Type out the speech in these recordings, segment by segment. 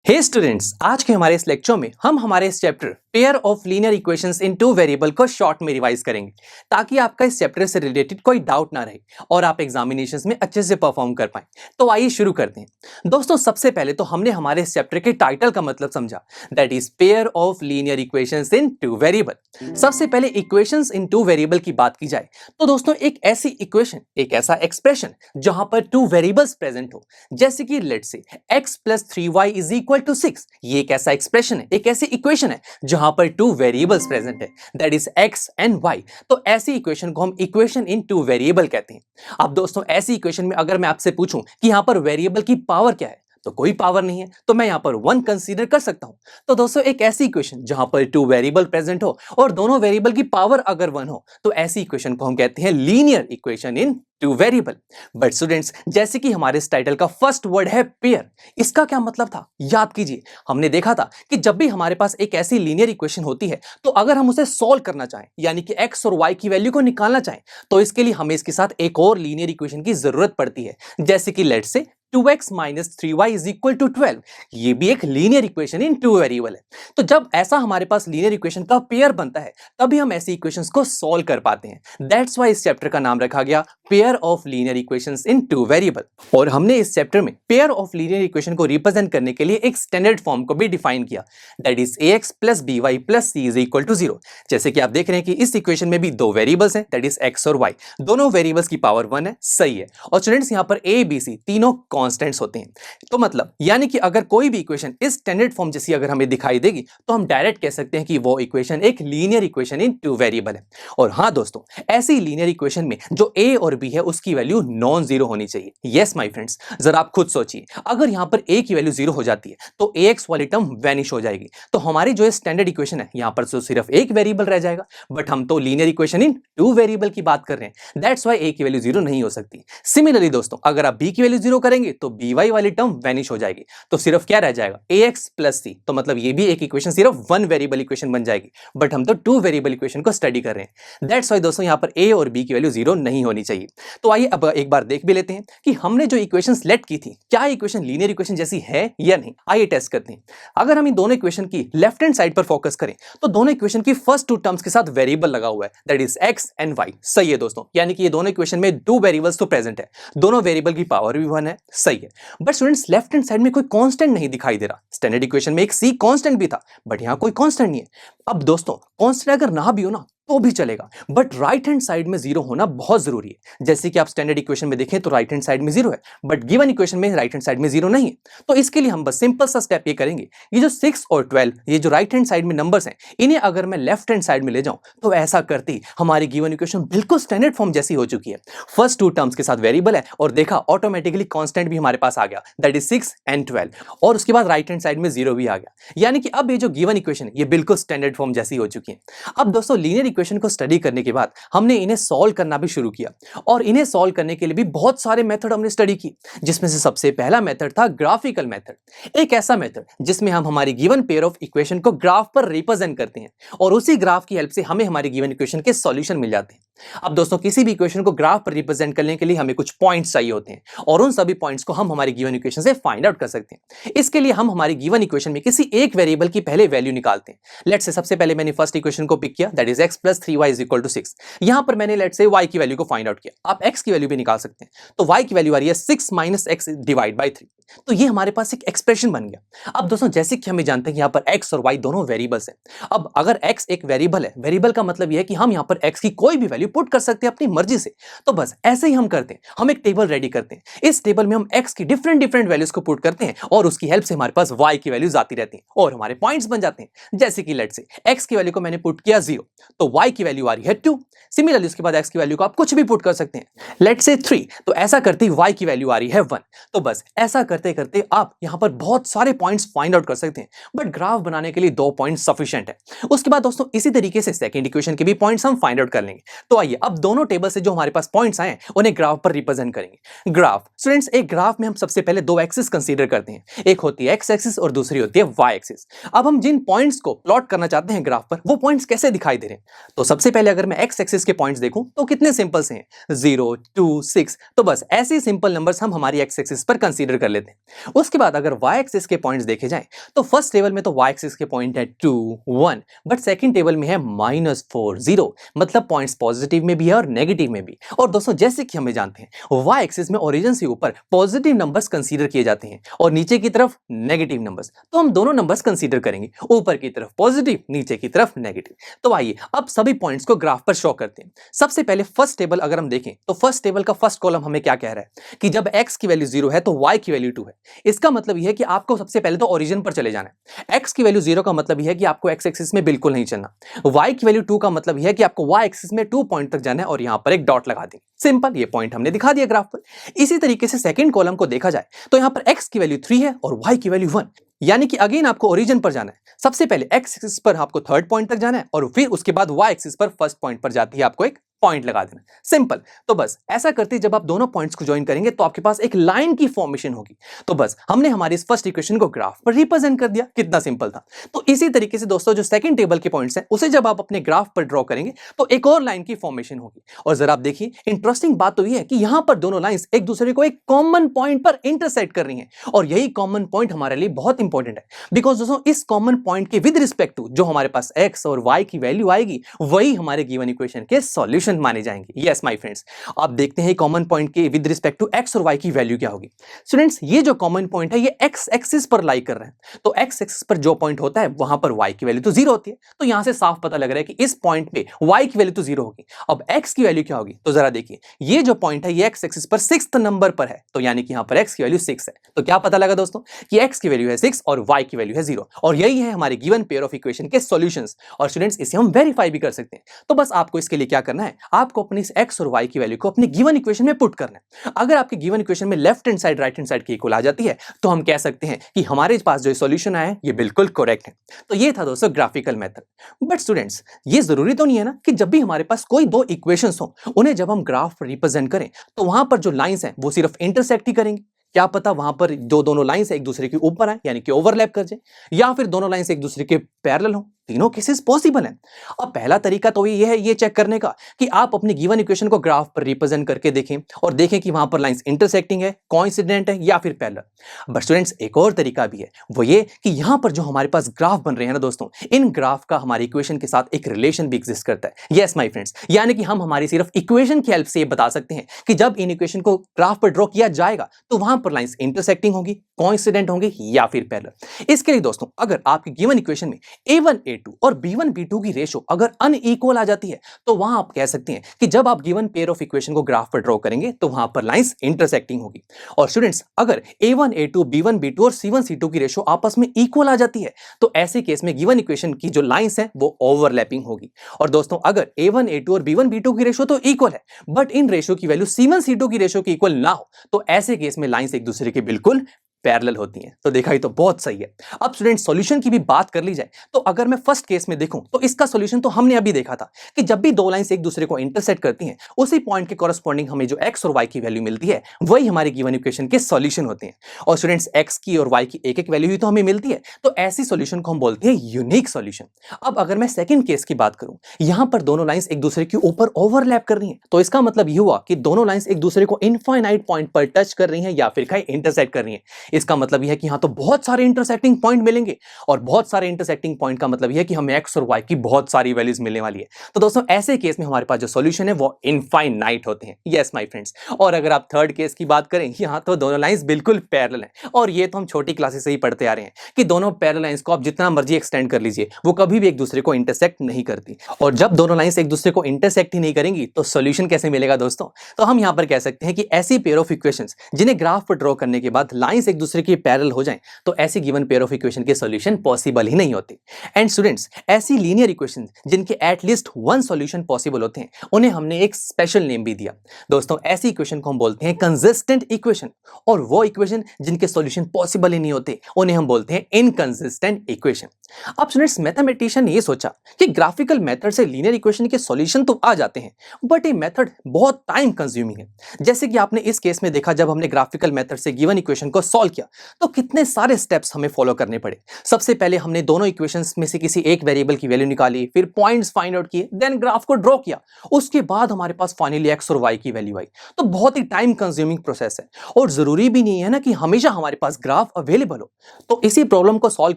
हे students, आज के हमारे इस लेक्चर में हम हमारे इस chapter pair of linear equations in two variable को शॉर्ट में रिवाइज करेंगे ताकि आपका इस चैप्टर से रिलेटेड कोई डाउट ना रहे और आप एग्जामिनेशंस में अच्छे से परफॉर्म कर पाएं। तो आइए शुरू करते हैं। दोस्तों, सबसे पहले तो हमने हमारे इस चैप्टर के टाइटल का मतलब समझा, that is pair of linear equations in two variable. सबसे पहले इक्वेशंस इन टू वेरिएबल की बात की जाए तो दोस्तों एक ऐसी इक्वेशन, एक ऐसा एक्सप्रेशन जहां पर टू वेरिएबल्स प्रेजेंट हो, जैसे कि let's say x plus 3y is equal to 6। ये एक ऐसा एक्सप्रेशन है, एक ऐसी इक्वेशन है जहां पर टू वेरिएबल्स प्रेजेंट है, that is x and y। तो ऐसी इक्वेशन को हम इक्वेशन इन टू वेरिएबल कहते हैं। अब दोस्तों, ऐसी इक्वेशन में अगर मैं आपसे पूछूं कि यहां पर वेरिएबल की पावर क्या है, तो कोई पावर नहीं है, तो मैं यहां पर 1 कंसीडर कर सकता हूं। तो दोस्तों एक ऐसी इक्वेशन जहां पर टू वेरिएबल प्रेजेंट हो और दोनों वेरिएबल की पावर अगर 1 हो, तो ऐसी इक्वेशन को हम कहते हैं linear equation in two variable. But students, जैसे कि हमारे इस टाइटल का फर्स्ट वर्ड है पेयर, इसका क्या मतलब था याद कीजिए। हमने देखा था कि जब भी हमारे पास एक ऐसी लीनियर इक्वेशन होती है, तो अगर हम उसे सॉल्व करना चाहें, यानी कि x और y की वैल्यू को निकालना चाहें, तो इसके लिए हमें इसके साथ एक और लीनियर इक्वेशन की जरूरत पड़ती है, जैसे कि लेट्स से 2x minus 3y is equal to 12। ये भी एक linear equation in two variable है। तो जब ऐसा हमारे पास लीनियर इक्वेशन का पेयर बनता है, तभी हम ऐसी इक्वेशंस को सॉल्व कर पाते हैं। दैट्स व्हाई इस चैप्टर का नाम रखा गया pair of linear equations in two variable. और हमने इस चैप्टर में पेयर ऑफ लीनियर इक्वेशन को रिप्रेजेंट करने के लिए एक स्टैंडर्ड फॉर्म को भी डिफाइन किया, that is ax plus by plus c is equal to 0। जैसे कि आप देख रहे हैं कि इस इक्वेशन में भी दो वेरिएबल्स हैं, दैट इज x और y। दोनों वेरिएबल्स की पावर 1 है, सही है। और स्टूडेंट्स, यहाँ पर a b c तीनों कांस्टेंट्स होते हैं। तो मतलब यानी कि अगर कोई भी इक्वेशन इस स्टैंडर्ड फॉर्म जैसी अगर हमें दिखाई देगी, तो हम डायरेक्ट कह सकते हैं कि वो इक्वेशन एक linear equation in two variable है। और हाँ दोस्तों, ऐसी लीनियर इक्वेशन में जो a और b है उसकी वैल्यू नॉन जीरो होनी चाहिए। यस माय फ्रेंड्स, जरा आप खुद सोचिए, अगर यहां पर a की वैल्यू 0 हो जाती है तो ax वाली टर्म वैनिश हो जाएगी। तो हमारी जो स्टैंडर्ड इक्वेशन है, यहां पर तो सिर्फ एक वेरिएबल रह जाएगा, बट हम तो linear equation in two variable की बात कर रहे हैं। दैट्स व्हाई a की वैल्यू 0 नहीं हो सकती। सिमिलरली दोस्तों, अगर आप b की वैल्यू 0 करेंगे तो by वाली टर्म वैनिश हो जाएगी, तो सिर्फ क्या रह जाएगा, ax प्लस c। तो मतलब ये भी एक इक्वेशन सिर्फ वन वेरिएबल इक्वेशन बन जाएगी, बट हम तो टू वेरिएबल इक्वेशन को स्टडी कर रहे हैं। दैट्स व्हाई दोस्तों यहाँ पर a और b की वैल्यू 0 नहीं होनी चाहिए। तो आइए अब एक बार देख भी लेते हैं कि हमने जो इक्वेशन सेलेक्ट की थी, क्या इक्वेशन लीनियर इक्वेशन जैसी है या नहीं। आइए टेस्ट करते हैं। अगर हम इन दोनों इक्वेशन की लेफ्ट हैंड साइड पर फोकस करें, तो दोनों इक्वेशन की फर्स्ट टू टर्म्स के साथ वेरिएबल लगा हुआ है, that is x and y। सही है दोस्तों, यानी कि ये दोनों इक्वेशन में दो वेरिएबल्स तो प्रेजेंट है, दोनों वेरिएबल की पावर भी 1 है, सही है। But students, left hand side में कोई कांस्टेंट नहीं दिखाई दे रहा। स्टैंडर्ड इक्वेशन में एक c कांस्टेंट भी था, बट यहां कोई कांस्टेंट नहीं है। अब दोस्तों, कांस्टेंट अगर ना भी हो ना तो भी चलेगा, बट राइट हैंड साइड में 0 होना बहुत जरूरी है। जैसे कि आप स्टैंडर्ड इक्वेशन में देखें तो राइट हैंड साइड में 0 है, बट गिवन इक्वेशन में राइट हैंड साइड में 0 नहीं है। तो इसके लिए हम बस सिंपल सा स्टेप ये करेंगे, ये जो 6 और 12, ये जो राइट हैंड साइड में नंबर्स हैं, इन्हें अगर मैं लेफ्ट हैंड साइड में ले जाऊं, तो ऐसा करते ही हमारी गिवन इक्वेशन बिल्कुल स्टैंडर्ड फॉर्म जैसी हो चुकी है। फर्स्ट टू टर्म्स के साथ वेरिएबल है और देखा ऑटोमेटिकली कांस्टेंट भी हमारे पास आ गया, दैट इज 6 एंड 12, और उसके बाद राइट हैंड साइड में 0 भी आ गया। यानी कि अब ये जो गिवन इक्वेशन है, ये बिल्कुल स्टैंडर्ड फॉर्म जैसी हो चुकी है। अब दोस्तों, लीनियर इक्वेशन को स्टडी करने के बाद हमने इन्हें सॉल्व करना भी शुरू किया, और इन्हें सॉल्व करने के लिए भी बहुत सारे मेथड हमने स्टडी की, जिसमें से सबसे पहला मेथड था ग्राफिकल मेथड। एक ऐसा मेथड जिसमें हम हमारी गिवन पेयर ऑफ इक्वेशन को ग्राफ पर रिप्रेजेंट करते हैं, और उसी ग्राफ की हेल्प से हमें हमारी गिवन इक्वेशन के सॉल्यूशन मिल जाते हैं। अब दोस्तों, किसी भी इक्वेशन को ग्राफ पर रिप्रेजेंट करने के लिए हमें कुछ पॉइंट्स चाहिए होते हैं, और उन सभी पॉइंट्स को हम हमारी गिवन इक्वेशन से फाइंड आउट कर सकते हैं। इसके लिए हम हमारी गिवन इक्वेशन में किसी एक वेरिएबल की पहले वैल्यू निकालते हैं। लेट्स से सबसे पहले मैंने फर्स्ट इक्वेशन को पिक किया, that is x plus 3y is equal to 6। यहां पर मैंने लेट्स से y की वैल्यू को फाइंड आउट किया। आप x की वैल्यू भी निकाल सकते हैं, तो y की वैल्यू आ रही है 6 माइनस x डिवाइड बाई 3। तो ये हमारे पास एक एक्सप्रेशन बन गया। अब दोस्तों, जैसे कि हमें जानते हैं कि यहाँ पर x और y दोनों वेरिएबल्स हैं। अब अगर x एक वेरिएबल है, वेरिएबल का मतलब यह है कि हम यहाँ पर x की कोई भी वैल्यू पुट कर सकते हैं अपनी मर्जी से। तो बस ऐसे ही हम करते हैं, हम एक टेबल रेडी करते हैं। इस टेबल में हम x की डिफरेंट डिफरेंट वैल्यूज को पुट करते हैं, और उसकी हेल्प से हमारे पास y की वैल्यूज आती रहती हैं, और हमारे पॉइंट्स बन जाते हैं। जैसे कि लेट्स से x की वैल्यू को मैंने पुट किया 0, तो y की वैल्यू आ रही है 2। सिमिलरली उसके बाद x की वैल्यू को आप कुछ भी पुट कर सकते हैं, लेट्स से 3, तो ऐसा करते ही y की वैल्यू आ रही है 1। तो बस ऐसा करते करते आप यहां पर बहुत सारे पॉइंट्स फाइंड आउट कर सकते हैं, बट ग्राफ बनाने के लिए 2 पॉइंट्स सफिशिएंट है। उसके बाद दोस्तों, इसी तरीके से सेकंड इक्वेशन के भी पॉइंट्स हम फाइंड आउट कर लेंगे। तो आइए अब दोनों टेबल से जो हमारे पास पॉइंट्स आए हैं उन्हें ग्राफ पर रिप्रेजेंट करेंगे। ग्राफ स्टूडेंट्स, एक ग्राफ में हम सबसे पहले दो एक्सिस कंसीडर करते हैं, एक होती है एक्स एक्सिस और दूसरी होती है वाई एक्सिस। अब हम जिन पॉइंट्स को प्लॉट करना चाहते हैं ग्राफ पर, वो पॉइंट्स कैसे दिखाई दे रहे हैं? तो सबसे पहले अगर मैं एक्स एक्सिस के पॉइंट्स देखूं तो कितने सिंपल से हैं, 0, 2, 6। तो बस ऐसे ही सिंपल नंबर्स हम हमारी एक्स एक्सिस पर कंसीडर कर लेते हैं। उसके बाद अगर वाई एक्सिस के पॉइंट्स देखे जाएं तो फर्स्ट टेबल में तो वाई एक्सिस के पॉइंट है 2, 1, बट सेकंड टेबल में है -4, 0, मतलब पॉइंट्स पॉजिटिव में भी है और नेगेटिव में भी। और दोस्तों जैसे कि हमें जानते हैं वाई एक्सिस में ओरिजिन से ऊपर पॉजिटिव नंबर्स कंसीडर किए जाते हैं और नीचे की तरफ नेगेटिव नंबर्स। तो हम दोनों नंबर्स कंसीडर करेंगे, ऊपर की तरफ पॉजिटिव, नीचे की तरफ नेगेटिव। तो आइए अब सभी पॉइंट्स को ग्राफ पर शो करते हैं। सबसे पहले फर्स्ट टेबल अगर हम देखें तो फर्स्ट टेबल का फर्स्ट कॉलम हमें क्या कह रहा है कि जब x की वैल्यू 0 है तो y की वैल्यू 2 है। इसका मतलब यह है कि आपको सबसे पहले तो ओरिजिन पर चले जाना है। x की वैल्यू 0 का मतलब यह है कि आपको x एक्सिस में बिल्कुल नहीं चलना। y की वैल्यू 2 का मतलब यह है कि आपको y एक्सिस में 2 पॉइंट तक जाना है और यहां पर एक डॉट लगा देंगे। सिंपल, ये पॉइंट हमने दिखा दिया ग्राफ पर। इसी तरीके से सेकंड कॉलम को देखा जाए तो यहां पर x की वैल्यू 3 है और y की वैल्यू 1, यानी कि अगेन आपको ओरिजिन पर जाना है। सबसे पहले x एक्सिस पर आपको थर्ड पॉइंट तक जाना है और फिर उसके बाद y एक्सिस पर फर्स्ट पॉइंट पर जाती है आपको एक पॉइंट लगा देना। सिंपल। तो बस ऐसा करते जब आप दोनों पॉइंट्स को ज्वाइन करेंगे तो आपके पास एक लाइन की फॉर्मेशन होगी। तो बस हमने हमारी इस फर्स्ट इक्वेशन को ग्राफ पर रिप्रेजेंट कर दिया। कितना सिंपल था। तो इसी तरीके से दोस्तों जो सेकंड टेबल के पॉइंट्स हैं उसे जब आप अपने ग्राफ पर ड्रॉ करेंगे तो एक और लाइन की फॉर्मेशन होगी। और जरा आप देखिए, इंटरेस्टिंग बात तो यह है कि यहां पर दोनों लाइंस एक दूसरे को एक कॉमन पॉइंट पर इंटरसेक्ट कर रही हैं और यही कॉमन पॉइंट हमारे लिए बहुत इंपॉर्टेंट है। बिकॉज दोस्तों इस कॉमन पॉइंट के विद रिस्पेक्ट टू जो हमारे पास x और y की वैल्यू आएगी वही हमारे गिवन इक्वेशन के सॉल्यूशन माने जाएंगे। यस माय फ्रेंड्स, आप देखते हैं कॉमन पॉइंट के विद रिस्पेक्ट टू x और y की वैल्यू क्या होगी। स्टूडेंट्स, ये जो कॉमन पॉइंट है ये x एक्सिस पर लाई कर रहे हैं। तो x एक्सिस पर जो पॉइंट होता है वहां पर y की वैल्यू तो 0 होती है। तो यहां से साफ पता लग रहा है कि इस पॉइंट पे y की वैल्यू तो 0 होगी। अब x की वैल्यू क्या होगी? तो जरा देखिए, ये जो पॉइंट है ये x एक्सिस पर 6th नंबर पर है। तो यानी कि यहां पर x की वैल्यू 6 है। तो क्या पता लगा दोस्तों कि x की वैल्यू है 6 और y की वैल्यू है 0। और यही है हमारे गिवन पेयर ऑफ इक्वेशन के सॉल्यूशंस। और स्टूडेंट्स इसे हम वेरीफाई भी कर सकते हैं। तो बस आपको इसके लिए क्या करना है, आपको अपनी इस x और y की वैल्यू को अपने गिवन इक्वेशन में पुट करना है। अगर आपके गिवन इक्वेशन में left hand side right hand side की इक्वल आ जाती है तो हम कह सकते हैं कि हमारे पास जो सॉल्यूशन आया है ये बिल्कुल करेक्ट है। तो ये था दोस्तों ग्राफिकल मेथड। बट स्टूडेंट्स, ये जरूरी तो नहीं है ना कि जब भी हमारे पास कोई दो इक्वेशंस हो उन्हें जब हम ग्राफ पर रिप्रेजेंट करें तो वहां पर जो लाइंस हैं वो सिर्फ इंटरसेक्ट ही करेंगे। क्या पता वहां पर जो दोनों लाइंस एक दूसरे के ऊपर आए यानी कि ओवरलैप कर जाए, या फिर दोनों लाइंस एक दूसरे के पैरेलल हो। तीनों केसेस पॉसिबल हैं। अब पहला तरीका तो ये है ये चेक करने का कि आप अपनी गिवन इक्वेशन को ग्राफ पर रिप्रेजेंट करके देखें और देखें कि वहां पर लाइंस इंटरसेक्टिंग है, कोइंसिडेंट है या फिर पैरेलल। बट स्टूडेंट्स एक और तरीका भी है, वो ये कि यहां पर जो हमारे पास ग्राफ बन रहे हैं ना दोस्तों, इन ग्राफ का हमारी इक्वेशन के साथ एक रिलेशन भी एग्जिस्ट करता है। यस माय फ्रेंड्स, यानी कि हम हमारी सिर्फ इक्वेशन की हेल्प से ये बता सकते हैं कि जब इन इक्वेशन को ग्राफ पर ड्रॉ किया जाएगा तो वहां पर लाइंस इंटरसेक्टिंग होंगी, कोइंसिडेंट होंगी या फिर पैरेलल। इसके लिए दोस्तों अगर आपकी गिवन इक्वेशन में a1 a2 और b1 b2 की रेशो अगर अनइक्वल आ जाती है तो वहां आप कह सकते हैं कि जब आप गिवन पेयर ऑफ इक्वेशन को ग्राफ पर ड्रॉ करेंगे तो वहां पर लाइंस इंटरसेक्टिंग होगी। और स्टूडेंट्स अगर a1 a2 b1 b2 और c1 c2 की रेशो आपस में इक्वल आ जाती है तो ऐसे केस में गिवन इक्वेशन की जो लाइंस हैं वो ओवरलैपिंग होगी। और दोस्तों अगर a1 a2 और b1 b2 की रेशो तो इक्वल है बट इन रेशो की वैल्यू c1 c2 की रेशो की इक्वल ना हो तो ऐसे केस में लाइंस एक दूसरे के बिल्कुल पैरेलल होती हैं। तो देखा ही तो बहुत सही है। अब स्टूडेंट सॉल्यूशन की भी बात कर ली जाए तो अगर मैं फर्स्ट केस में देखूं तो इसका सॉल्यूशन तो हमने अभी देखा था कि जब भी दो लाइंस एक दूसरे को इंटरसेक्ट करती हैं उसी पॉइंट के कॉरेस्पॉन्डिंग हमें जो x और y की वैल्यू मिलती है वही हमारी गिवन इक्वेशन के सॉल्यूशन होते हैं। और स्टूडेंट्स x की और y की एक एक वैल्यू ही तो हमें मिलती है तो ऐसी सॉल्यूशन को हम बोलते हैं यूनिक सॉल्यूशन। अब अगर मैं सेकंड केस की बात करूं, यहां पर दोनों लाइंस एक दूसरे के ऊपर ओवरलैप कर रही हैं तो इसका मतलब यह हुआ कि दोनों लाइंस एक दूसरे को इनफाइनाइट पॉइंट पर टच कर रही हैं या फिर कहीं इंटरसेक्ट कर रही हैं। इसका मतलब यह है कि यहां तो बहुत सारे इंटरसेक्टिंग पॉइंट मिलेंगे और बहुत सारे इंटरसेक्टिंग पॉइंट का मतलब यह है कि हमें x और y की बहुत सारी वैल्यूज मिलने वाली है। तो दोस्तों ऐसे केस में हमारे पास जो सॉल्यूशन है वो इनफाइनाइट होते हैं। Yes my friends. और अगर आप थर्ड केस की बात करें, यहां तो दोनों लाइंस बिल्कुल पैरेलल हैं और ये तो हम छोटी क्लासेस से ही पढ़ते आ रहे हैं कि दोनों पैरेलल लाइंस को आप जितना मर्जी एक्सटेंड कर लीजिए वो कभी भी एक दूसरे को इंटरसेक्ट नहीं करती। और जब दोनों लाइंस एक दूसरे को इंटरसेक्ट ही नहीं करेंगी तो सॉल्यूशन कैसे मिलेगा दोस्तों? तो हम यहां पर कह सकते हैं कि ऐसी पेयर ऑफ इक्वेशंस जिन्हें ग्राफ पर ड्रॉ करने के बाद लाइंस एक दूसरे के पैरेलल हो जाएं तो ऐसी गिवन पेयर ऑफ इक्वेशन के सॉल्यूशन पॉसिबल ही नहीं होते। एंड स्टूडेंट्स ऐसी लीनियर इक्वेशंस जिनके एटलीस्ट वन सॉल्यूशन पॉसिबल होते हैं उन्हें हमने एक स्पेशल नेम भी दिया। दोस्तों ऐसी इक्वेशन को हम बोलते हैं कंसिस्टेंट इक्वेशन और वो इक्वेशन जिनके सॉल्यूशन पॉसिबल ही नहीं होते उन्हें हम बोलते हैं इनकंसिस्टेंट इक्वेशन। अब स्टूडेंट्स मैथमेटिशियन ने ये सोचा कि ग्राफिकल मेथड से लीनियर इक्वेशन के सॉल्यूशन तो आ जाते हैं, बट ये मेथड बहुत टाइम कंज्यूमिंग है। जैसे कि आपने इस केस में देखा, जब हमने ग्राफिकल मेथड से गिवन इक्वेशन को सॉल्व किया तो कितने सारे स्टेप्स हमें फॉलो करने पड़े। सबसे पहले हमने दोनों इक्वेशंस में से किसी एक वेरिएबल की वैल्यू निकाली, फिर पॉइंट्स फाइंड आउट किए, देन ग्राफ को ड्रॉ किया, उसके बाद हमारे पास फाइनली एक्स और वाई की वैल्यू आई। तो बहुत ही टाइम कंज्यूमिंग प्रोसेस है, और जरूरी भी नहीं है ना कि हमेशा हमारे पास ग्राफ अवेलेबल हो। तो इसी प्रॉब्लम को सॉल्व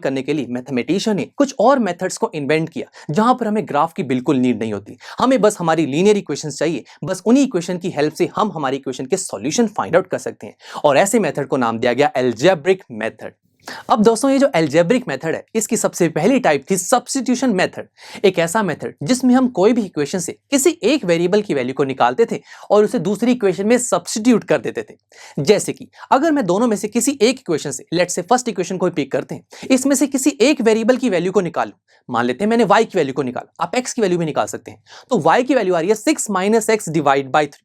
करने के लिए मैथमेटिशियन ने कुछ और मेथड्स को इन्वेंट किया, जहां पर हमें ग्राफ की बिल्कुल नीड नहीं होती, हमें बस हमारी लीनियर इक्वेशंस चाहिए। बस उन्हीं इक्वेशन की हेल्प से हम हमारी इक्वेशन के सॉल्यूशन फाइंड आउट कर सकते हैं, और ऐसे मेथड को नाम दिया गया अलजेब्रिक मेथड। अब दोस्तों, ये जो अलजेब्रिक मेथड है, इसकी सबसे पहली टाइप थी सब्स्टिट्यूशन मेथड। एक ऐसा मेथड जिसमें हम कोई भी इक्वेशन से किसी एक वेरिएबल की वैल्यू को निकालते थे और उसे दूसरी इक्वेशन में सब्स्टिट्यूट कर देते थे। जैसे कि अगर मैं दोनों में से किसी एक इक्वेशन से, लेट्स से फर्स्ट इक्वेशन को पिक करते हैं, इसमें से किसी एक वेरिएबल की वैल्यू को निकालूं, मान लेते हैं मैंने y की वैल्यू को निकाला, आप x की वैल्यू भी निकाल सकते हैं। तो y की वैल्यू आ रही है 6 - x डिवाइड बाई 3।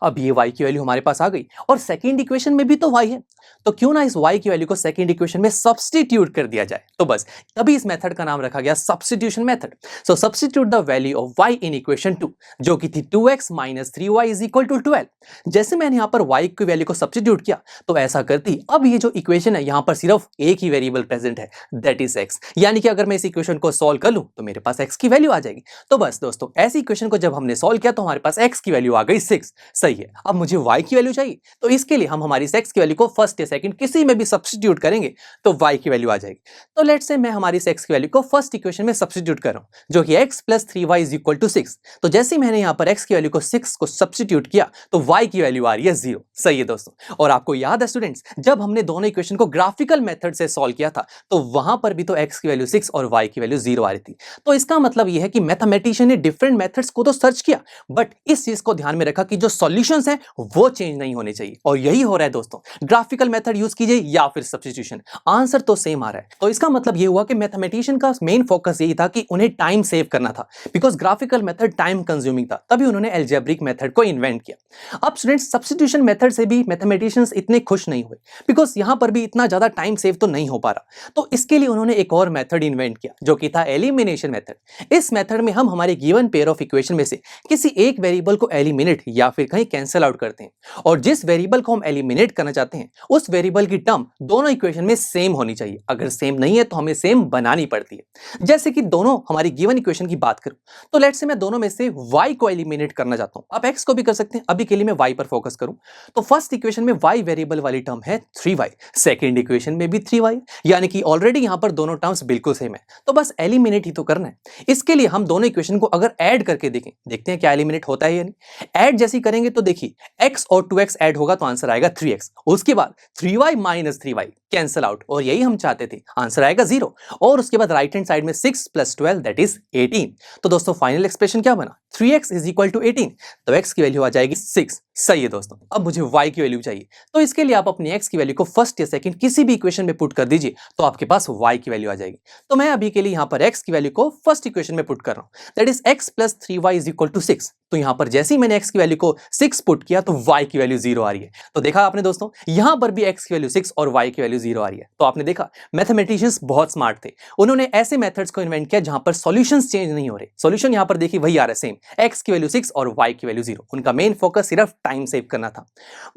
अब ये y की वैल्यू हमारे पास आ गई, और सेकंड इक्वेशन में भी तो y है, तो क्यों ना इस y की वैल्यू को सेकंड इक्वेशन में सब्स्टिट्यूट कर दिया जाए। तो बस तभी इस मेथड का नाम रखा गया substitution method. So substitute the value of y in equation 2, जो कि थी 2x - 3y is equal to 12। जैसे मैंने यहाँ पर y की वैल्यू को सब्स्टिट्यूट किया, तो ऐसा करती अब ये जो इक्वेशन है, यहाँ पर सिर्फ एक ही वेरिएबल प्रेजेंट है, दैट इज x। यानी कि अगर मैं इस इक्वेशन को सॉल्व कर लूं तो मेरे पास x की वैल्यू आ जाएगी। तो बस दोस्तों, ऐसी इक्वेशन को जब हमने सॉल्व किया तो हमारे पास x की वैल्यू आ गई 6। सही है। अब मुझे y की वैल्यू चाहिए, तो इसके लिए हम हमारी x की वैल्यू को फर्स्ट या सेकंड किसी में भी सब्स्टिट्यूट करेंगे तो y की वैल्यू आ जाएगी। तो लेट्स से मैं हमारी x की वैल्यू को फर्स्ट इक्वेशन में सब्स्टिट्यूट कर रहा हूं, जो कि x + 3y is equal to 6। तो जैसे ही मैंने यहां पर x की वैल्यू को 6 को सब्स्टिट्यूट किया तो y की वैल्यू आ रही है 0। सही है दोस्तों। और आपको याद है स्टूडेंट्स, जब हमने दोनों इक्वेशन को ग्राफिकल मेथड से सॉल्व किया था तो वहां पर भी तो x की वैल्यू 6 और y की वैल्यू 0 आ रही थी। तो इसका मतलब यह है कि मैथमेटिशियन ने डिफरेंट मेथड्स को तो सर्च किया, बट इस चीज को ध्यान में रखा कि जो सॉल्यूशंस हैं वो चेंज नहीं होने चाहिए। और यही हो रहा है दोस्तों, ग्राफिकल मेथड यूज कीजिए या फिर सब्स्टिट्यूशन, आंसर तो सेम आ रहा है। तो इसका मतलब ये हुआ कि मैथमेटिशियन का मेन फोकस यही था कि उन्हें टाइम सेव करना था, because graphical method time consuming था, तभी उन्होंने अलजेब्रिक मेथड को इन्वेंट किया। अब स्टूडेंट्स, सब्स्टिट्यूशन मेथड से भी मैथमेटिशियंस इतने खुश नहीं हुए, बिकॉज यहां पर भी इतना ज्यादा टाइम सेव तो नहीं हो पा रहा। तो इसके लिए उन्होंने एक और मेथड इन्वेंट किया, जो कि था एलिमिनेशन मेथड। इस मेथड में हम हमारे गिवन पेयर ऑफ इक्वेशन में से किसी एक वेरिएबल को एलिमिनेट या फिर कहीं कैंसिल आउट करते हैं, और जिस वेरिएबल को हम एलिमिनेट करना चाहते हैं उस वेरिएबल की टर्म दोनों इक्वेशन में सेम होनी चाहिए। अगर सेम नहीं है तो हमें सेम बनानी पड़ती है। जैसे कि दोनों हमारी गिवन इक्वेशन की बात करूं, तो लेट्स से मैं दोनों में से y को एलिमिनेट करना चाहता हूं, आप x को भी कर सकते हैं, अभी के लिए मैं y पर फोकस करूं। तो फर्स्ट इक्वेशन में y वेरिएबल वाली टर्म है 3y, सेकंड इक्वेशन में भी 3y, यानी कि ऑलरेडी यहां पर दोनों टर्म्स बिल्कुल सेम है, तो बस एलिमिनेट ही तो करना है। इसके लिए हम दोनों इक्वेशन को अगर ऐड करके देखते हैं क्या एलिमिनेट होता है या नहीं। ऐड जैसी करेंगे तो देखिए, x और 2x ऐड होगा तो आंसर आएगा 3x, उसके बाद 3y - 3y कैंसिल आउट, और यही हम चाहते थे, आंसर आएगा 0। और उसके बाद राइट हैंड साइड में 6 + 12 दैट इज 18। तो दोस्तों फाइनल एक्सप्रेशन क्या बना, 3x इज इक्वल टू 18, तो x की वैल्यू आ जाएगी 6। सही है दोस्तों। अब मुझे y की वैल्यू चाहिए, तो इसके लिए आप अपनी x की वैल्यू को फर्स्ट या सेकंड किसी भी इक्वेशन में पुट कर दीजिए तो आपके पास y की वैल्यू आ जाएगी। तो मैं अभी के लिए यहाँ पर x की वैल्यू को फर्स्ट इक्वेशन में पुट कर रहा हूँ, that is x + 3y is equal to 6। तो यहाँ पर जैसे ही मैंने x की वैल्यू को 6 पुट किया तो y की वैल्यू 0 आ रही है। तो देखा आपने दोस्तों, यहाँ पर भी x की वैल्यू 6 और y की वैल्यू 0 आ रही है। तो आपने देखा मैथमेटिशियंस बहुत स्मार्ट थे, उन्होंने ऐसे मेथड्स को इन्वेंट किया जहां पर सॉल्यूशंस चेंज नहीं हो रहे। सॉल्यूशन यहाँ पर देखिए वही आ रहा है सेम, x की वैल्यू 6 और y की वैल्यू 0। उनका मेन फोकस सिर्फ टाइम सेव करना था।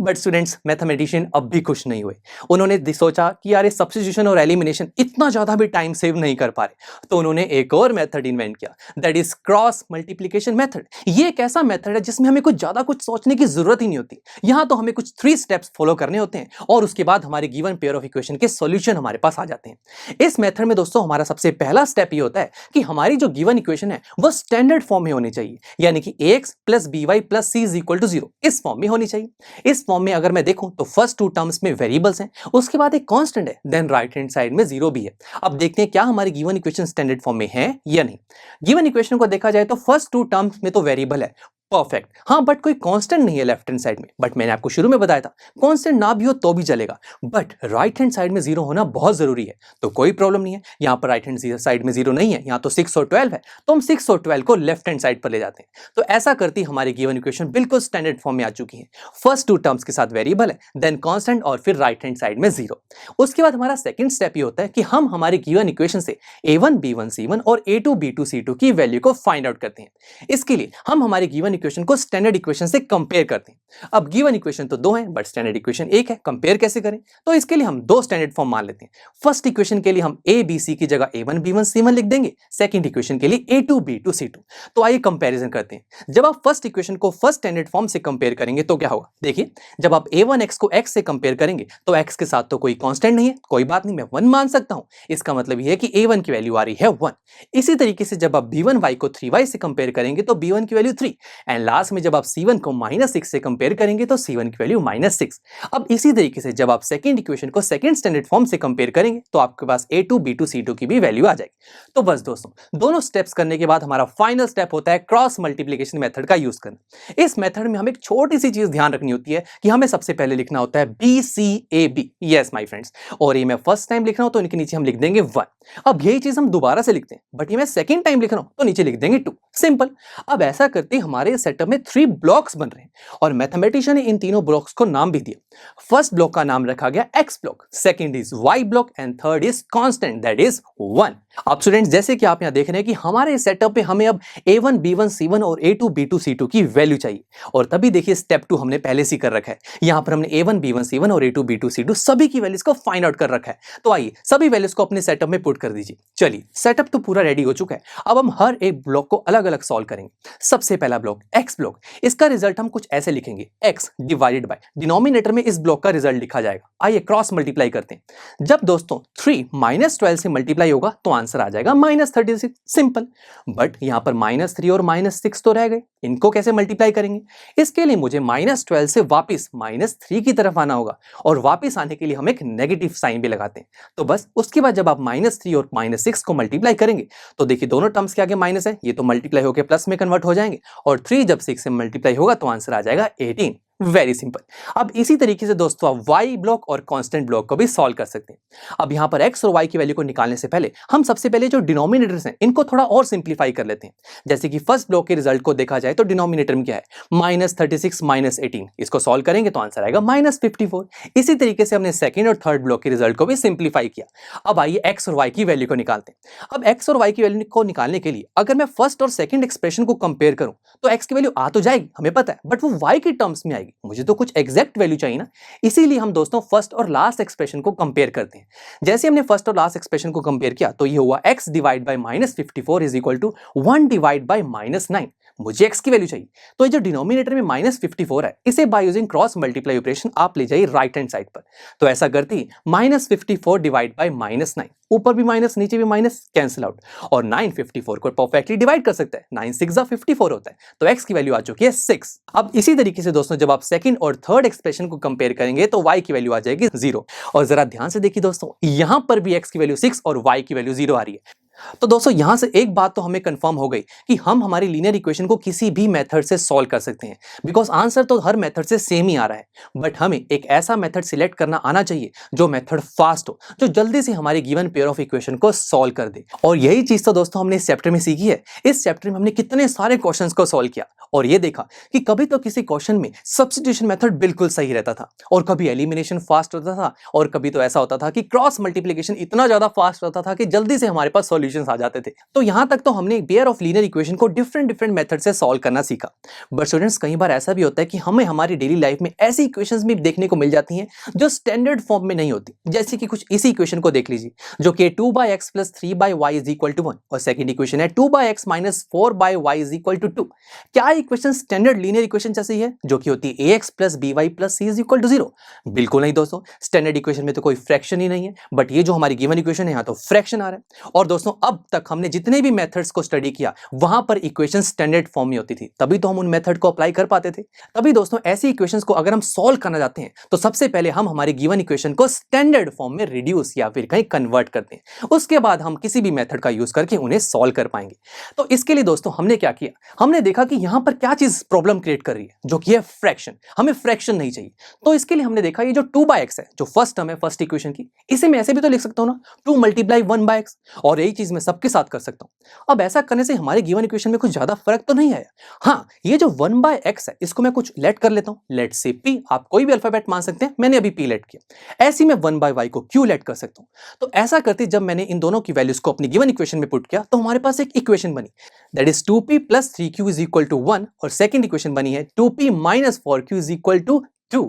बट स्टूडेंट्स, मैथमेटिशियन अब भी खुश नहीं हुए। उन्होंने सोचा कि यार सब्स्टिट्यूशन और एलिमिनेशन इतना ज्यादा भी टाइम सेव नहीं कर पा रहे, तो उन्होंने एक और मेथड इन्वेंट किया, that is cross multiplication method. ये एक ऐसा मेथड है जिसमें हमें कुछ ज्यादा कुछ सोचने की जरूरत ही नहीं होती। यहां तो हमें कुछ 3 स्टेप्स फॉलो करने होते हैं और उसके बाद हमारे गिवन पेयर ऑफ इक्वेशन के सॉल्यूशन हमारे पास आ जाते हैं। इस मेथड में दोस्तों हमारा सबसे पहला स्टेप ये होता है कि हमारी जो गिवन इक्वेशन है वो स्टैंडर्ड फॉर्म में होनी चाहिए, यानी कि ax + by + c is equal to 0 इस फॉर्म में होनी चाहिए। इस फॉर्म में अगर मैं देखूं तो फर्स्ट 2 टर्म्स में वेरिएबल्स हैं, उसके बाद एक कांस्टेंट है, देन राइट हैंड साइड में 0 भी है। अब देखते हैं क्या हमारी गिवन इक्वेशन स्टैंडर्ड फॉर्म में है या नहीं। गिवन इक्वेशन को देखा जाए तो फर्स्ट 2 टर्म्स में तो वेरिएबल है, परफेक्ट। हाँ, बट कोई कांस्टेंट नहीं है लेफ्ट हैंड साइड में। बट मैंने आपको शुरू में बताया था कांस्टेंट ना भी हो तो भी चलेगा, बट राइट हैंड साइड में जीरो होना बहुत जरूरी है। तो कोई प्रॉब्लम नहीं है, यहाँ पर राइट हैंड साइड में जीरो नहीं है, यहाँ तो 6 और 12 है, तो हम 6 और 12 को लेफ्ट हैंड साइड पर ले जाते हैं। तो ऐसा करती हमारी गिवन इक्वेशन बिल्कुल स्टैंडर्ड फॉर्म में आ चुकी है। फर्स्ट टू टर्म्स के साथ वेरिएबल है, देन कांस्टेंट और फिर राइट हैंड साइड में जीरो। उसके बाद हमारा सेकंड स्टेप ये होता है कि हम हमारी गिवन इक्वेशन से a1 b1 c1 और a2 b2 c2 की वैल्यू को फाइंड आउट करते हैं। इसके लिए हम हमारी गिवन इक्वेशन को स्टैंडर्ड इक्वेशन से कंपेयर करते हैं। अब गिवन इक्वेशन तो दो हैं, बट स्टैंडर्ड इक्वेशन एक है। कंपेयर कैसे करें? तो इसके लिए हम दो स्टैंडर्ड फॉर्म मान लेते हैं। फर्स्ट इक्वेशन के लिए हम a b c की जगह a1 b1 c1 लिख देंगे, सेकंड इक्वेशन के लिए a2 b2 c2। तो आइए कंपैरिजन करते हैं। जब आप फर्स्ट इक्वेशन को फर्स्ट स्टैंडर्ड फॉर्म से कंपेयर करेंगे तो क्या होगा? देखिए, जब आप a1 x को x से कंपेयर करेंगे तो x के साथ तो कोई कांस्टेंट नहीं है, कोई बात नहीं, मैं 1 मान सकता हूं। इसका मतलब यह है कि a1 की वैल्यू आ रही है 1। इसी तरीके से जब आप b1 y को 3y से कंपेयर करेंगे तो b1 की वैल्यू 3, एंड लास्ट में जब आप c1 को -6 से कंपेयर करेंगे तो c1 की वैल्यू -6। अब इसी तरीके से जब आप सेकंड इक्वेशन को सेकंड स्टैंडर्ड फॉर्म से कंपेयर करेंगे तो आपके पास a2 b2 c2 की भी वैल्यू आ जाएगी। तो बस दोस्तों, दोनों स्टेप्स करने के बाद हमारा फाइनल स्टेप होता है क्रॉस मल्टीप्लिकेशन मेथड का यूज करना। इस मेथड में हमें एक छोटी सी चीज ध्यान रखनी होती है कि हमें सबसे पहले लिखना होता है BCAB, यस माय फ्रेंड्स, और ये मैं फर्स्ट टाइम लिख रहा हूं तो इनके नीचे हम लिख देंगे 1। अब यही चीज हम दोबारा से लिखते हैं, बट ये मैं सेकंड टाइम लिख रहा हूं तो नीचे लिख देंगे 2। सिंपल। अब ऐसा करते हमारे सेटअप में 3 ब्लॉक्स बन रहे हैं और मैथमेटिशियन ने इन तीनों ब्लॉक्स को नाम भी दिया। फर्स्ट ब्लॉक का नाम रखा गया x block, second is y block and third is constant, that is 1। अब स्टूडेंट्स, जैसे कि आप यहां देख रहे हैं कि हमारे सेटअप पे हमें अब a1 b1 c1 और a2 b2 c2 की वैल्यू चाहिए, और तभी देखिए स्टेप 2 हमने पहले से कर रखा है। यहां पर हमने a1 b1 c1 और a2 b2 c2 सभी की वैल्यूज को फाइंड आउट कर रखा है। तो आइए सभी वैल्यूज को अपने सेटअप में पुट कर दीजिए। चलिए, सेटअप तो पूरा रेडी हो चुका है। अब हम हर एक ब्लॉक को अलग अलग सॉल्व करेंगे। सबसे पहला ब्लॉक x ब्लॉक, इसका रिजल्ट हम कुछ ऐसे लिखेंगे, x डिवाइडेड बाय डिनोमिनेटर में इस ब्लॉक का रिजल्ट लिखा जाएगा। आइए क्रॉस मल्टीप्लाई करते हैं। जब दोस्तों 3 -12 से मल्टीप्लाई होगा तो आंसर आ जाएगा -36। सिंपल। बट यहां पर -3 और -6 तो रह गए, इनको कैसे मल्टीप्लाई करेंगे? इसके लिए मुझे -12 से वापस -3 की तरफ आना होगा, और वापस आने के लिए हम एक नेगेटिव साइन भी लगाते हैं। तो बस उसके बाद जब आप -3 और -6 को मल्टीप्लाई करेंगे तो देखिए दोनों टर्म्स के आगे माइनस है, ये तो मल्टीप्लाई होकर प्लस में कन्वर्ट हो जाएंगे, और 3 जब 6 से मल्टीप्लाई होगा तो आंसर आ जाएगा 18। Very simple. अब इसी तरीके से दोस्तों आप y ब्लॉक और कांस्टेंट ब्लॉक को भी सॉल्व कर सकते हैं। अब यहां पर x और y की वैल्यू को निकालने से पहले हम सबसे पहले जो डिनोमिनेटर्स हैं इनको थोड़ा और सिंप्लीफाई कर लेते हैं। जैसे कि फर्स्ट ब्लॉक के रिजल्ट को देखा जाए तो डिनोमिनेटर में क्या है, -36 -18, इसको सॉल्व करेंगे तो आंसर आएगा -54। इसी तरीके से हमने सेकंड और थर्ड ब्लॉक के रिजल्ट को भी सिंप्लीफाई किया। अब आइए x और y की वैल्यू को निकालते हैं। अब x और y की वैल्यू को निकालने के लिए अगर मैं फर्स्ट और सेकंड एक्सप्रेशन को कंपेयर करूं तो x की वैल्यू आ तो जाएगी, हमें पता है, बट वो y के टर्म्स में आएगी। मुझे तो कुछ एग्जैक्ट वैल्यू चाहिए ना, इसीलिए हम दोस्तों फर्स्ट और लास्ट एक्सप्रेशन को कंपेयर करते हैं। जैसे हमने फर्स्ट और लास्ट एक्सप्रेशन को कंपेयर किया तो ये हुआ x divide by -54 is equal to 1 divide by -9। मुझे x की वैल्यू चाहिए, तो ये जो डिनोमिनेटर में -54 है इसे by using cross multiply operation आप ले जाइए राइट हैंड साइड पर। तो ऐसा करते ही -54 डिवाइड बाय -9, ऊपर भी माइनस नीचे भी माइनस, कैंसिल आउट, और 954 को परफेक्टली डिवाइड कर सकता है। 9 6 54 होता है, तो x की वैल्यू आ चुकी है 6। अब इसी तरीके से दोस्तों जब आप सेकंड और थर्ड एक्सप्रेशन को कंपेयर करेंगे तो y की वैल्यू आ जाएगी 0। और जरा ध्यान से देखिए दोस्तों, यहां पर भी x की वैल्यू 6 और y की वैल्यू 0 आ रही है। तो दोस्तों यहां से एक बात तो हमें कंफर्म हो गई कि हम हमारी लीनियर इक्वेशन को किसी भी मेथड से सॉल्व कर सकते हैं, बिकॉज आंसर तो हर मेथड से सेम ही आ रहा है। बट हमें एक ऐसा मेथड सिलेक्ट करना आना चाहिए जो मेथड फास्ट हो, जो जल्दी से हमारी गिवन पेयर ऑफ इक्वेशन को सॉल्व कर दे। और यही चीज तो दोस्तों हमने इस चैप्टर में सीखी है। इस चैप्टर में हमने कितने सारे क्वेश्चंस को सॉल्व किया और ये देखा कि कभी तो किसी क्वेश्चन में सब्स्टिट्यूशन मेथड बिल्कुल सही रहता था, और कभी एलिमिनेशन फास्ट होता था, और कभी तो ऐसा होता था कि क्रॉस मल्टीप्लिकेशन इतना ज्यादा फास्ट होता था कि जल्दी से हमारे पास सॉल्यूशंस आ जाते थे। तो यहां तक तो हमने पेयर ऑफ लीनियर इक्वेशन को डिफरेंट मेथड से सॉल्व करना सीखा। बट स्टूडेंट्स, कई बार ऐसा भी होता है कि हमें हमारी डेली लाइफ में ऐसी इक्वेशंस भी देखने को मिल जाती हैं जो स्टैंडर्ड फॉर्म में नहीं होती। जैसे कि कुछ इसी इक्वेशन को देख लीजिए, जो कि 2x + 3y is equal to 1, और सेकंड इक्वेशन है 2x - 4y is equal to 2। क्या इक्वेशन स्टैंडर्ड लीनियर इक्वेशन जैसी है जो कि होती है ax + by + c is equal to 0? बिल्कुल नहीं दोस्तों, स्टैंडर्ड इक्वेशन में तो कोई फ्रैक्शन ही नहीं है। बट ये जो हमारी गिवन इक्वेशन है यहाँ तो फ्रैक्शन आ रहा है। और दोस्तों अब तक हमने जितने भी मेथड्स को स्टडी किया वहां पर इक्वेशन स्टैंडर्ड फॉर्म में होती थी, तभी तो हम उन मेथड को अप्लाई कर पाते थे। तभी दोस्तों ऐसी इक्वेशंस को अगर हम सॉल्व करना चाहते हैं तो सबसे पहले हम हमारी गिवन इक्वेशन को स्टैंडर्ड फॉर्म में रिड्यूस या फिर कहीं कन्वर्ट करते हैं, उसके बाद हम किसी भी मेथड का यूज करके उन्हें सॉल्व कर पाएंगे। तो इसके लिए दोस्तों हमने क्या किया, हमने देखा कि यहां पर क्या चीज प्रॉब्लम क्रिएट कर रही है, जो कि है फ्रैक्शन। हमें फ्रैक्शन नहीं चाहिए, तो इसके लिए हमने देखा ये जो 2/x है, जो फर्स्ट टर्म है फर्स्ट इक्वेशन की, इसे मैं ऐसे भी तो लिख सकता हूं ना, 2 × 1/x, और यही चीज मैं सबके साथ कर सकता हूं। अब ऐसा करने से हमारे गिवन इक्वेशन में कुछ ज्यादा फर्क तो नहीं आया। हाँ, ये जो 1/x है इसको मैं कुछ लेट कर लेता हूं, लेट से p, आप कोई भी अल्फाबेट मान सकते हैं, मैंने अभी p लेट किया। ऐसे मैं 1/y को q लेट कर सकता हूं। तो ऐसा करते जब मैंने इन दोनों की वैल्यूज को अपनी गिवन इक्वेशन में पुट किया तो हमारे पास एक इक्वेशन बनी, दैट इज 2p + 3q = 1, और सेकंड इक्वेशन बनी है 2p - 4q = 2।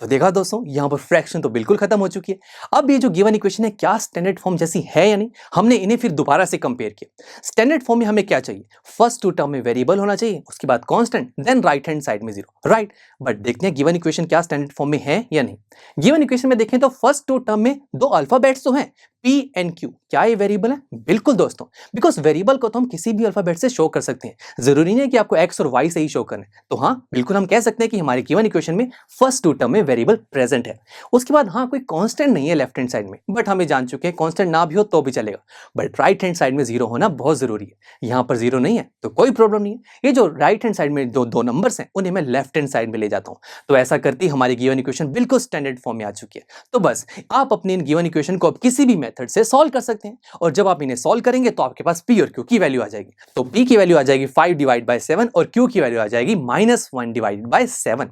तो देखा दोस्तों, यहां पर फ्रैक्शन तो बिल्कुल खत्म हो चुकी है। अब ये जो गिवन इक्वेशन है क्या स्टैंडर्ड फॉर्म जैसी है या नहीं, हमने इन्हें फिर दोबारा से कंपेयर किया। स्टैंडर्ड फॉर्म में हमें क्या चाहिए, फर्स्ट 2 टर्म में वेरिएबल होना चाहिए, उसके बाद constant, then right hand side में 0, राइट। बट देखते हैं गिवन इक्वेशन क्या स्टैंडर्ड फॉर्म में है या नहीं। गिवन इक्वेशन में देखें तो फर्स्ट 2 टर्म में 2 अल्फाबेट्स तो हैं, p एंड q। क्या ये वेरिएबल है? बिल्कुल दोस्तों, बिकॉज वेरिएबल को तो हम किसी भी अल्फाबेट से शो कर सकते हैं, जरूरी नहीं है कि आपको x और y से ही शो करना है। तो हाँ, बिल्कुल हम कह सकते हैं कि हमारे गिवन इक्वेशन में फर्स्ट 2 टर्म में वेरिएबल प्रेजेंट है। उसके बाद हाँ, कोई कांस्टेंट नहीं है लेफ्ट हैंड साइड में, बट हमें जान चुके हैं कांस्टेंट ना भी हो तो भी चलेगा, बट राइट हैंड साइड में 0 होना बहुत जरूरी है। यहाँ पर 0 नहीं है तो कोई प्रॉब्लम नहीं है। ये जो राइट हैंड साइड में दो नंबर्स हैं उन्हें मैं लेफ्ट हैंड साइड में ले जाता हूँ। तो ऐसा करती हमारी गिवन इक्वेशन बिल्कुल स्टैंडर्ड फॉर्म में आ चुकी है। तो बस आप अपनी इन गिवन इक्वेशन को अब किसी भी मेथड से सॉल्व कर सकते हैं, और जब आप इन्हें सॉल्व करेंगे तो आपके पास p और q की वैल्यू आ जाएगी। तो p की वैल्यू आ जाएगी 5/7 और q की वैल्यू आ जाएगी -1/7।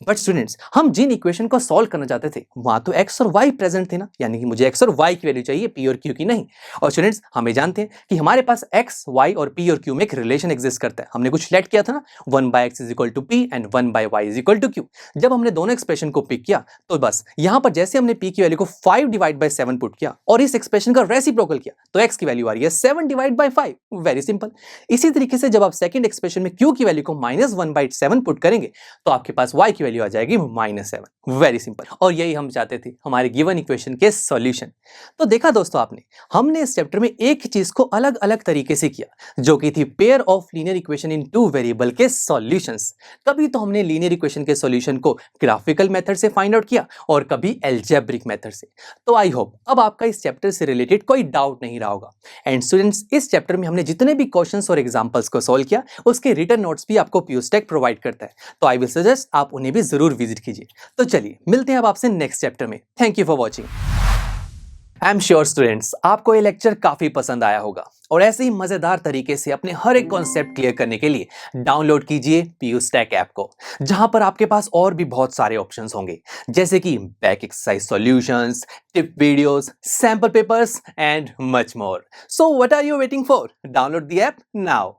बट स्टूडेंट्स, हम जिन इक्वेशन को सॉल्व करना चाहते थे वहां तो x और y प्रेजेंट थे ना, यानी कि मुझे x और y की वैल्यू चाहिए, p और q की नहीं। और स्टूडेंट्स, हमें जानते हैं कि हमारे पास x, y और p और q में एक रिलेशन एग्जिस्ट करता है। हमने कुछ लेट किया था ना, 1/x = p and 1/y = q। जब हमने दोनों एक्सप्रेशन को पिक किया तो बस यहां पर जैसे हमने p की वैल्यू को 5/7 पुट किया और इस एक्सप्रेशन का रेसिप्रोकल किया तो x की वैल्यू आ रही है 7/5। Very simple. इसी तरीके से जब आप सेकंड एक्सप्रेशन में q की वैल्यू को -1/7 पुट करेंगे तो आपके पास y की वैल्यू आ जाएगी -7। Very simple. और यही हम चाहते थे हमारे गिवन इक्वेशन के सॉल्यूशन। तो देखा दोस्तों आपने, हमने इस चैप्टर में एक चीज को अलग अलग तरीके से किया, जो कि थी pair of linear equation in 2 variable के सॉल्यूशंस। कभी तो हमने लीनियर इक्वेशन के सॉल्यूशन को ग्राफिकल मेथड से फाइंड आउट किया और कभी एल्जेब्रिक मेथड से। तो आई होप अब आपका इस चैप्टर से रिलेटेड कोई डाउट नहीं रहा होगा। एंड स्टूडेंट्स, इस चैप्टर में हमने जितने भी क्वेश्चंस और एग्जांपल्स को सॉल्व किया उसके रिटन नोट्स भी आपको PuseTech प्रोवाइड करता है, तो आई विल सजेस्ट आप उन्हें भी जरूर विजिट कीजिए। तो चलिए मिलते हैं अब आपसे नेक्स्ट चैप्टर में। Thank you for watching. I am sure students, आपको ये लेक्चर काफी पसंद आया होगा, और ऐसे ही मजेदार तरीके से अपने हर एक कॉन्सेप्ट क्लियर करने के लिए डाउनलोड कीजिए PuseTech ऐप को, जहां पर आपके पास और भी बहुत सारे ऑप्शंस होंगे, जैसे कि back exercise solutions, tip videos, sample papers and much more. So what are you waiting for? Download the app now.